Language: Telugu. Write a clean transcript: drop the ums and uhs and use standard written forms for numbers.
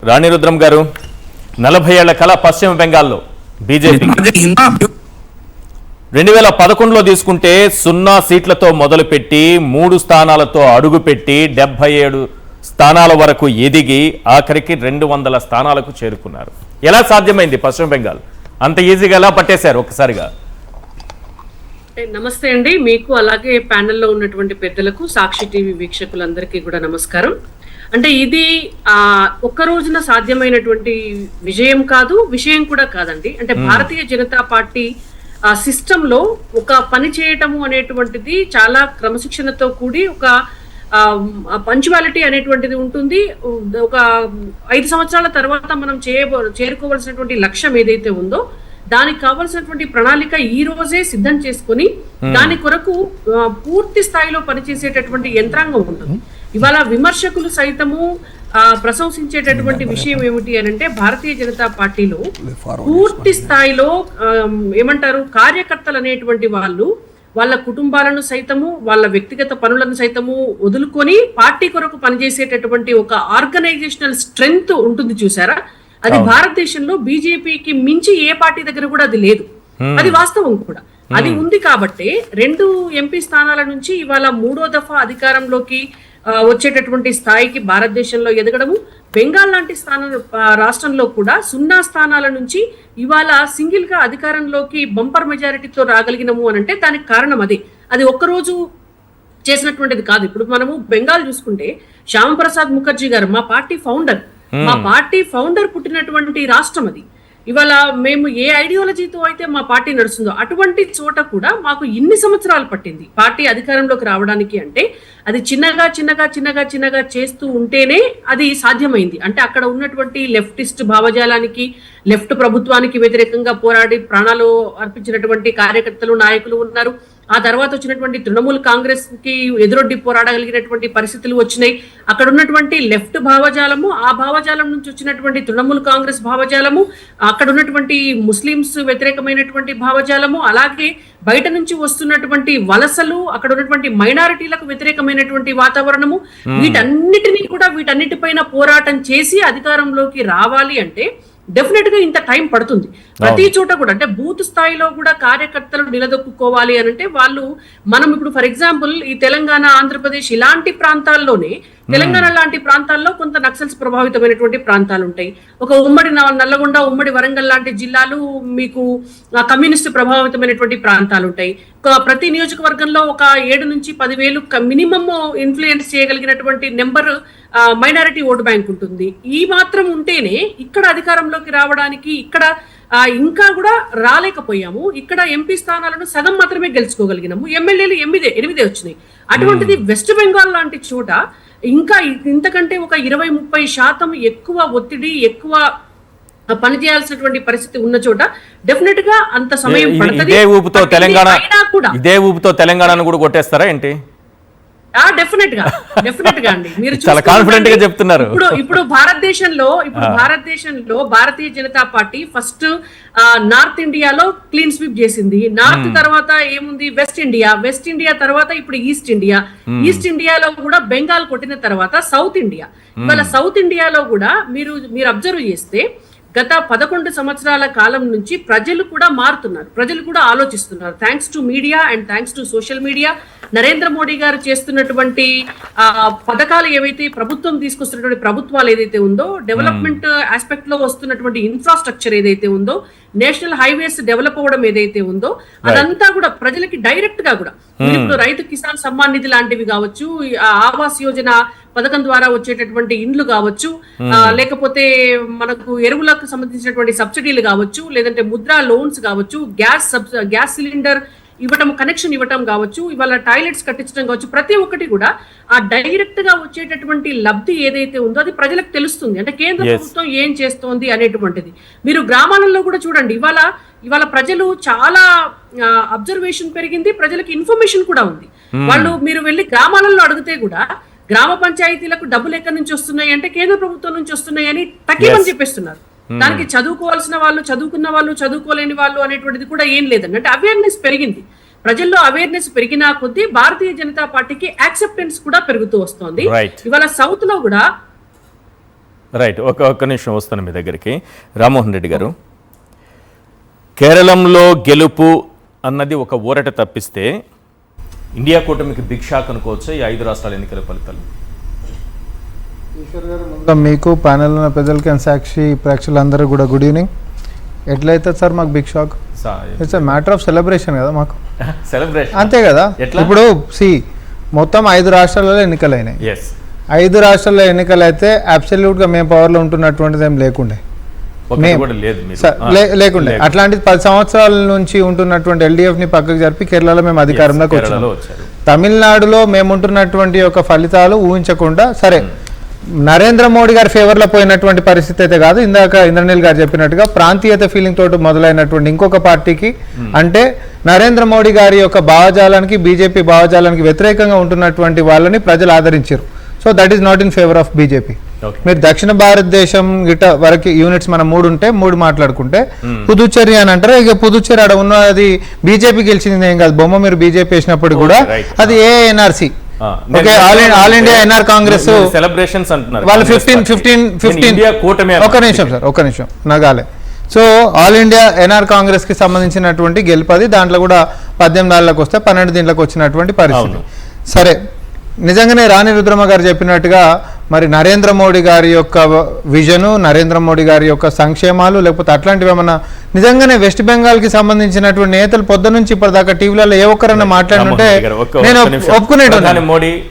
రాణి రుద్రం గారు, 40 ఏళ్ల కళ పశ్చిమ బెంగాల్లో బీజేపీ 2011లో తీసుకుంటే 0 సీట్లతో మొదలుపెట్టి 3 స్థానాలతో అడుగుపెట్టి 77 స్థానాల వరకు ఎదిగి ఆఖరికి 200 స్థానాలకు చేరుకున్నారు. ఎలా సాధ్యమైంది పశ్చిమ బెంగాల్? అంత ఈజీగా ఎలా పట్టేశారు ఒక్కసారిగా? నమస్తే అండి, మీకు అలాగే ప్యానెల్లో ఉన్నటువంటి పెద్దలకు, సాక్షి టీవీ వీక్షకులందరికీ కూడా నమస్కారం. అంటే ఇది ఒక్క రోజున సాధ్యమైనటువంటి విజయం కాదు, విషయం కూడా కాదండి. అంటే భారతీయ జనతా పార్టీ సిస్టమ్ లో ఒక పని చేయటము అనేటువంటిది చాలా క్రమశిక్షణతో కూడి ఒక పంచువాలిటీ అనేటువంటిది ఉంటుంది. ఒక 5 సంవత్సరాల తర్వాత మనం చేరుకోవాల్సినటువంటి లక్ష్యం ఏదైతే ఉందో దానికి కావాల్సినటువంటి ప్రణాళిక ఈ రోజే సిద్ధం చేసుకుని దాని కొరకు పూర్తి స్థాయిలో పనిచేసేటటువంటి యంత్రాంగం ఉంటుంది. ఇవాళ విమర్శకులు సైతము ప్రశంసించేటటువంటి విషయం ఏమిటి అని అంటే, భారతీయ జనతా పార్టీలో పూర్తి స్థాయిలో ఏమంటారు, కార్యకర్తలు అనేటువంటి వాళ్ళు వాళ్ళ కుటుంబాలను సైతము, వాళ్ళ వ్యక్తిగత పనులను సైతము వదులుకొని పార్టీ కొరకు పనిచేసేటటువంటి ఒక ఆర్గనైజేషనల్ స్ట్రెంగ్త్ ఉంటుంది చూసారా. అది భారతదేశంలో బీజేపీకి మించి ఏ పార్టీ దగ్గర కూడా అది లేదు. అది వాస్తవం కూడా. అది ఉంది కాబట్టి 2 ఎంపీ స్థానాల నుంచి ఇవాళ 3వ దఫా అధికారంలోకి వచ్చేటటువంటి స్థాయికి భారతదేశంలో ఎదగడము, బెంగాల్ లాంటి రాష్ట్రంలో కూడా 0 స్థానాల నుంచి ఇవాళ సింగిల్ గా అధికారంలోకి బంపర్ మెజారిటీతో రాగలిగినము అని అంటే దానికి కారణం అది ఒక్కరోజు చేసినటువంటిది కాదు. ఇప్పుడు మనము బెంగాల్ చూసుకుంటే శ్యామప్రసాద్ ముఖర్జీ గారు మా పార్టీ ఫౌండర్ పుట్టినటువంటి రాష్ట్రం అది. ఇవాళ మేము ఏ ఐడియాలజీతో అయితే మా పార్టీ నడుస్తుందో అటువంటి చోట కూడా మాకు ఇన్ని సంవత్సరాలు పట్టింది పార్టీ అధికారంలోకి రావడానికి. అంటే అది చిన్నగా చేస్తూ ఉంటేనే అది సాధ్యమైంది. అంటే అక్కడ ఉన్నటువంటి లెఫ్టిస్ట్ భావజాలానికి, లెఫ్ట్ ప్రభుత్వానికి వ్యతిరేకంగా పోరాడి ప్రాణాలు అర్పించినటువంటి కార్యకర్తలు, నాయకులు ఉన్నారు. ఆ తర్వాత వచ్చినటువంటి తృణమూల్ కాంగ్రెస్ కి ఎదురొడ్డి పోరాడగలిగినటువంటి పరిస్థితులు వచ్చినాయి. అక్కడ ఉన్నటువంటి లెఫ్ట్ భావజాలము, ఆ భావజాలం నుంచి వచ్చినటువంటి తృణమూల్ కాంగ్రెస్ భావజాలము, అక్కడ ఉన్నటువంటి ముస్లింస్ వ్యతిరేకమైనటువంటి భావజాలము, అలాగే బయట నుంచి వస్తున్నటువంటి వలసలు, అక్కడ ఉన్నటువంటి మైనారిటీలకు వ్యతిరేకమైనటువంటి వాతావరణము, వీటన్నిటిపైన పోరాటం చేసి అధికారంలోకి రావాలి అంటే డెఫినెట్ గా ఇంత టైం పడుతుంది. ప్రతి చోట కూడా అంటే బూత్ స్థాయిలో కూడా కార్యకర్తలు నిలదొక్కుకోవాలి అని అంటే మనం ఇప్పుడు ఫర్ ఎగ్జాంపుల్ ఈ తెలంగాణ, ఆంధ్రప్రదేశ్ ఇలాంటి ప్రాంతాల్లోనే, తెలంగాణ లాంటి ప్రాంతాల్లో కొంత నక్సల్స్ ప్రభావితమైనటువంటి ప్రాంతాలు ఉంటాయి. ఒక ఉమ్మడి నల్లగొండ, ఉమ్మడి వరంగల్ లాంటి జిల్లాలు మీకు కమ్యూనిస్ట్ ప్రభావితమైనటువంటి ప్రాంతాలు ఉంటాయి. ప్రతి నియోజకవర్గంలో ఒక 7 నుంచి 10,000 మినిమం ఇన్ఫ్లుయెన్స్ చేయగలిగినటువంటి నెంబర్ మైనారిటీ ఓటు బ్యాంక్ ఉంటుంది. ఈ మాత్రం ఉంటేనే ఇక్కడ అధికారంలోకి రావడానికి ఇక్కడ ఇంకా కూడా రాలేకపోయాము. ఇక్కడ ఎంపీ స్థానాలను సగం మాత్రమే గెలుచుకోగలిగినాము. ఎమ్మెల్యేలు 8 వచ్చినాయి. అటువంటిది వెస్ట్ బెంగాల్ లాంటి చోట ఇంకా ఇంతకంటే ఒక 20-30% ఎక్కువ ఒత్తిడి, ఎక్కువ పని చేయాల్సినటువంటి పరిస్థితి ఉన్న చోట డెఫినెట్ గా అంత సమయం పడుతుంది. ఇదే ఊపుతో తెలంగాణను కూడా కొట్టేస్తారా ఏంటి? డెఫినెట్ గా అండి. మీరు చాలా కాన్ఫిడెంట్ గా చెప్తున్నారు. ఇప్పుడు భారతదేశంలో Bharatiya Janata party first north ఇండియాలో క్లీన్ స్వీప్ చేసింది. నార్త్ తర్వాత ఏముంది, వెస్ట్ ఇండియా తర్వాత ఇప్పుడు ఈస్ట్ ఇండియాలో కూడా బెంగాల్ కొట్టిన తర్వాత సౌత్ ఇండియా. ఇవాళ సౌత్ ఇండియాలో కూడా మీరు అబ్జర్వ్ చేస్తే గత 11 సంవత్సరాల కాలం నుంచి ప్రజలు కూడా మారుతున్నారు, ప్రజలు కూడా ఆలోచిస్తున్నారు. Thanks to media and thanks to social media. Narendra Modi గారు చేస్తున్నటువంటి పథకాలు ఏవైతే, ప్రభుత్వం తీసుకొస్తున్నటువంటి ప్రభుత్వాలు ఏదైతే ఉందో, డెవలప్మెంట్ ఆస్పెక్ట్ లో వస్తున్నటువంటి ఇన్ఫ్రాస్ట్రక్చర్ ఏదైతే ఉందో, నేషనల్ హైవేస్ డెవలప్ అవ్వడం ఏదైతే ఉందో అదంతా కూడా ప్రజలకి డైరెక్ట్ గా కూడా ఇప్పుడు రైతు కిసాన్ సమ్మాన్ నిధి లాంటివి కావచ్చు, ఆవాస్ యోజన పథకం ద్వారా వచ్చేటటువంటి ఇండ్లు కావచ్చు, లేకపోతే మనకు ఎరువులకు సంబంధించినటువంటి సబ్సిడీలు కావచ్చు, లేదంటే ముద్రా లోన్స్ కావచ్చు, గ్యాస్ సిలిండర్ ఇవ్వటం, కనెక్షన్ ఇవ్వటం కావచ్చు, ఇవాళ టాయిలెట్స్ కట్టించడం కావచ్చు, ప్రతి ఒక్కటి కూడా ఆ డైరెక్ట్ గా వచ్చేటటువంటి లబ్ధి ఏదైతే ఉందో అది ప్రజలకు తెలుస్తుంది. అంటే కేంద్ర ప్రభుత్వం ఏం చేస్తోంది అనేటువంటిది. మీరు గ్రామాలలో కూడా చూడండి, ఇవాళ ప్రజలు చాలా అబ్జర్వేషన్ పెరిగింది, ప్రజలకు ఇన్ఫర్మేషన్ కూడా ఉంది. మీరు వెళ్ళి గ్రామాలలో అడిగితే కూడా గ్రామ పంచాయతీలకు డబ్బులు ఎక్కడి నుంచి వస్తున్నాయి అంటే కేంద్ర ప్రభుత్వం నుంచి వస్తున్నాయి అని తక్కువని చెప్పేస్తున్నారు. దానికి చదువుకోవాల్సిన వాళ్ళు, చదువుకున్న వాళ్ళు, చదువుకోలేని వాళ్ళు అనేటువంటిది కూడా ఏం లేదండి. అంటే అవేర్నెస్ పెరిగింది. ప్రజల్లో అవేర్నెస్ పెరిగినా కొద్దీ భారతీయ జనతా పార్టీకి యాక్సెప్టెన్స్ కూడా పెరుగుతూ వస్తోంది. ఇవాళ సౌత్ లో కూడా రైట్, ఒక్క నిమిషం వస్తాను మీ దగ్గరికి. రామ్మోహన్ రెడ్డి గారు, కేరళంలో గెలుపు అన్నది ఒక ఊరట తప్పిస్తే ఇండియా కూటమికి బిగ్ షాక్ అనుకోవచ్చు ఈ 5 రాష్ట్రాల ఎన్నికల ఫలితాలు. ఈశ్వర్ గారు, ముందుగా మీకు ప్యానెల్ ఉన్న పెద్దలకి అండ్ సాక్షి ప్రేక్షకులందరూ కూడా గుడ్ ఈవినింగ్. ఎట్లయితే సార్ మాకు big shock? It's a matter of celebration కదా మాకు. సెలబ్రేషన్ అంతే కదా. ఎట్లా? ఇప్పుడు మొత్తం 5 రాష్ట్రాలలో ఎన్నికలైనాయి. 5 రాష్ట్రాల్లో ఎన్నికలు అయితే అబ్సల్యూట్గా మేము పవర్లో ఉంటున్నటువంటిది ఏం లేకుండే, లేకుండే. అట్లాంటిది 10 సంవత్సరాల నుంచి ఉంటున్నటువంటి ఎల్డీఎఫ్ ని పక్కకు జరిపి కేరళలో మేము అధికారంలోకి వచ్చాము. తమిళనాడులో మేము ఉంటున్నటువంటి యొక్క ఫలితాలు ఊహించకుండా, సరే నరేంద్ర మోడీ గారి ఫేవర్లో పోయినటువంటి పరిస్థితి అయితే కాదు. ఇందాక ఇంద్రనీల్ గారు చెప్పినట్టుగా ప్రాంతీయత ఫీలింగ్ తోటి మొదలైనటువంటి ఇంకొక పార్టీకి, అంటే నరేంద్ర మోడీ గారి యొక్క భావజాలానికి, బీజేపీ భావజాలానికి వ్యతిరేకంగా ఉంటున్నటువంటి వాళ్ళని ప్రజలు ఆదరించారు. So that is not in favour of BJP. మీరు దక్షిణ భారతదేశం గిట్ట వరకు యూనిట్స్ మనం 3 ఉంటే 3 మాట్లాడుకుంటే పుదుచ్చేరి అని అంటారు. ఇక పుదుచ్చేరి ఆడ ఉన్నది బీజేపీ గెలిచింది ఏం కాదు, బొమ్మ మీరు బీజేపీ వేసినప్పుడు కూడా అది ANRC. Okay, all India NR Congress celebrations అంటున్నారు వాళ్ళు 15 ఒక నిమిషం సార్, ఒక నిమిషం నగాలే. So all India NR Congress కి సంబంధించినటువంటి గెలుపది. దాంట్లో కూడా 18 దాంట్లోకి వస్తే 12 దీంట్లోకి వచ్చినటువంటి పరిస్థితి. సరే, నిజంగానే రాణి రుద్రమ గారు చెప్పినట్టుగా మరి నరేంద్ర మోడీ గారి యొక్క విజను, నరేంద్ర మోడీ గారి యొక్క సంక్షేమాలు, లేకపోతే అట్లాంటివి ఏమన్నా నిజంగానే వెస్ట్ బెంగాల్కి సంబంధించినటువంటి నేతలు పొద్దు నుంచి ఇప్పటిదాకా టీవీలలో ఏ ఒక్కరన్నా మాట్లాడుంటే నేను ఒప్పుకునేటోని.